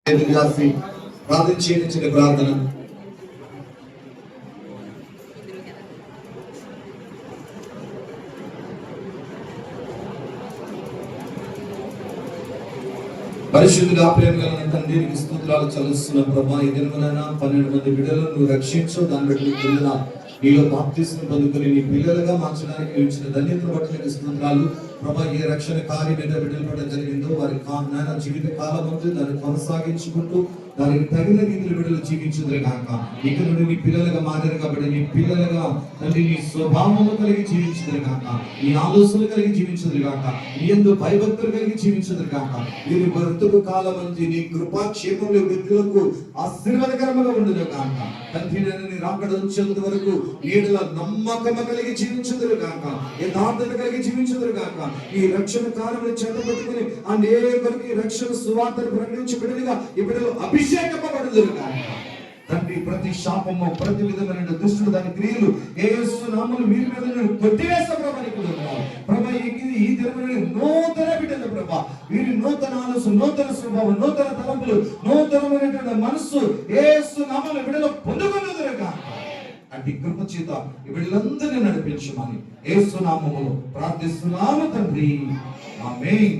ప్రార్థన చేయని చిన్న ప్రార్థన. పరిశుద్ధుడా, ప్రేమ గల తండ్రి, నీకు స్తోత్రాలు చెల్లిస్తున్న ప్రభా. ఈ దినమునైనా 12 మంది బిడ్డలను నువ్వు రక్షించు. దాన్ని బట్టి నీకు నీలో బాప్తిస్మం పొందుకొని నీ పిల్లలుగా మార్చడానికి ఇచ్చిన ధన్యతను బట్టి నీకు స్తోత్రాలు ప్రభా. ఏ రక్షణ కార్యం మీద బిడ్డలు పడడం జరిగిందో వారి జీవిత కాలం అంతా దాన్ని కొనసాగించుకుంటూ దానికి తగిన రీతిలో బిడ్డలు జీవించుదురు గాక. ఇక నుండి నీ పిల్లలుగా మారారు కాబట్టి నీ పిల్లలుగా తండ్రి నీ స్వభావము కలిగి జీవించుదురు గాక, నీ ఆలోచనలు కలిగి జీవించుదురు గాక, నీ యందు భయభక్తులు కలిగి జీవించుదురు గాక. వీరి బ్రతుకు కాలం అంతా నీ కృపాక్షేమంలో వ్యక్తులకు ఆశీర్వాదకరంగా ఉండును గాక. తండ్రి నీ రాకడ వచ్చేంత వరకు నీడల నమ్మకం కలిగి జీవించుదురు గాక, యథార్థత కలిగి జీవించుదురు గాక. ఈ రక్షణ కార్యములు చేతపట్టుకుని అనేకులకి రక్షణ సువార్తను ప్రకటించబడినగా ఈ బిడ్డలు అభిషేకపబడుదురు గాక. తండ్రి ప్రతి శాపము, ప్రతి విధమైన దుష్టుడు దాని క్రియలు యేసు నామములో వీరి మీద కొట్టివేస్తామని ప్రభా. ఈ దినమున నూతన బిడ్డలు ప్రభా, వీరి నూతన ఆలోచన, నూతన స్వభావం, నూతన తలంపులు, నూతనమైనటువంటి మనస్సు యేసు నామములో బిడ్డలు పొందుకొనుదురు గాక. అట్టి కృప చేత వీళ్ళందరినీ నడిపించమని యేసు నామములో ప్రార్థిస్తున్నాము తండ్రి. ఆమేన్.